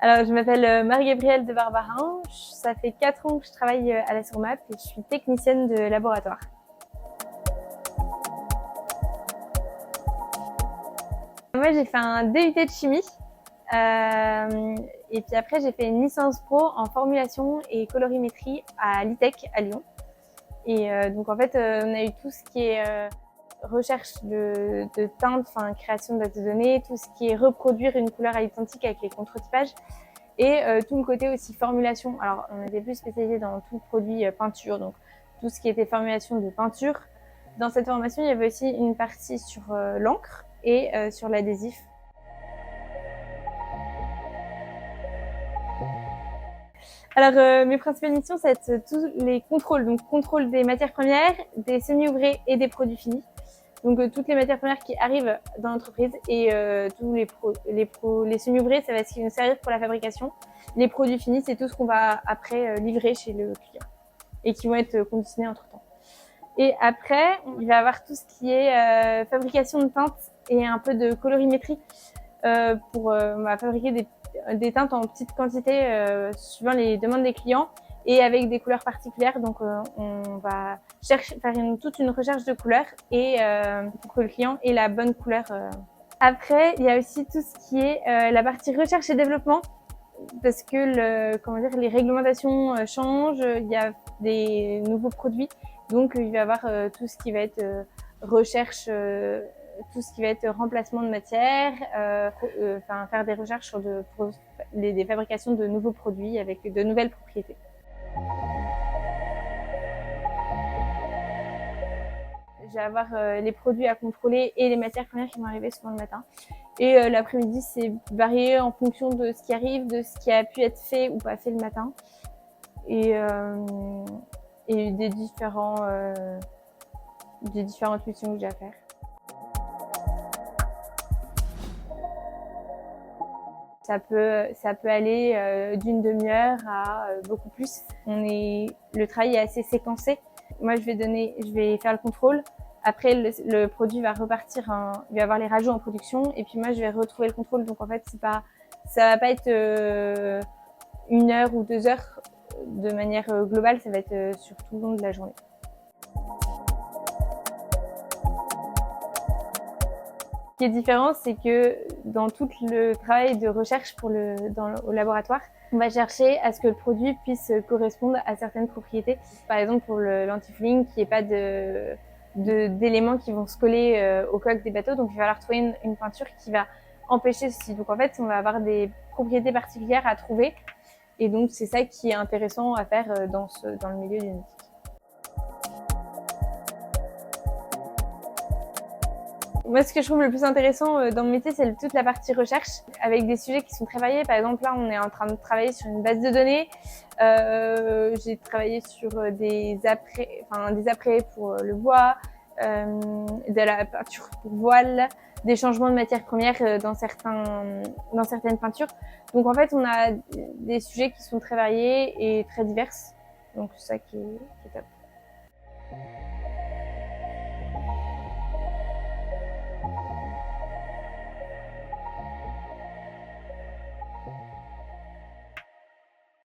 Alors, je m'appelle Marie-Gabrielle de Barbarin. Ça fait 4 ans que je travaille à la Surmap et je suis technicienne de laboratoire. Moi, j'ai fait un DUT de chimie. Et puis après, j'ai fait une licence pro en formulation et colorimétrie à l'ITEC à Lyon. Et donc, en fait, on a eu tout ce qui est recherche de teintes, création de base de données, tout ce qui est reproduire une couleur à l'identique avec les contre-typages. Et tout le côté aussi formulation. Alors, on était plus spécialisé dans tout le produit peinture, donc tout ce qui était formulation de peinture. Dans cette formation, il y avait aussi une partie sur l'encre et sur l'adhésif. Alors, mes principales missions, ça va être tous les contrôles. Donc, contrôle des matières premières, des semi-ouvrés et des produits finis. Donc, toutes les matières premières qui arrivent dans l'entreprise et tous les semi-ouvrés, ça va ce qui va nous servir pour la fabrication. Les produits finis, c'est tout ce qu'on va après livrer chez le client et qui vont être conditionnés entre-temps. Et après, il va y avoir tout ce qui est fabrication de teintes et un peu de colorimétrie pour fabriquer des teintes en petite quantité suivant les demandes des clients et avec des couleurs particulières. Donc, on va faire toute une recherche de couleurs et pour que le client ait la bonne couleur. Après, il y a aussi tout ce qui est la partie recherche et développement parce que les réglementations changent. Il y a des nouveaux produits, donc il va y avoir tout ce qui va être recherche. Tout ce qui va être remplacement de matière, faire des recherches sur des fabrications de nouveaux produits avec de nouvelles propriétés. Je vais avoir les produits à contrôler et les matières premières qui vont arriver souvent le matin. Et l'après-midi, c'est varié en fonction de ce qui arrive, de ce qui a pu être fait ou pas fait le matin. Et des différentes missions que j'ai à faire. Ça peut aller d'une demi-heure à beaucoup plus. Le travail est assez séquencé. Moi, je vais faire le contrôle. Après, le produit va repartir, il va y avoir les rajouts en production. Et puis moi, je vais retrouver le contrôle. Donc en fait, ça va pas être 1 heure ou 2 heures de manière globale. Ça va être sur tout le long de la journée. Ce qui est différent, c'est que dans tout le travail de recherche au laboratoire, on va chercher à ce que le produit puisse correspondre à certaines propriétés. Par exemple, pour l'antifouling, qu'il n'y ait pas d'éléments qui vont se coller aux coques des bateaux. Donc, il va falloir trouver une peinture qui va empêcher ceci. Donc, en fait, on va avoir des propriétés particulières à trouver. Et donc, c'est ça qui est intéressant à faire dans le milieu du nautique. Moi, ce que je trouve le plus intéressant dans mon métier, c'est toute la partie recherche, avec des sujets qui sont très variés. Par exemple, là, on est en train de travailler sur une base de données. J'ai travaillé sur des apprêts pour le bois, de la peinture pour voile, des changements de matières premières dans certaines peintures. Donc, en fait, on a des sujets qui sont très variés et très divers. Donc, c'est ça qui est top.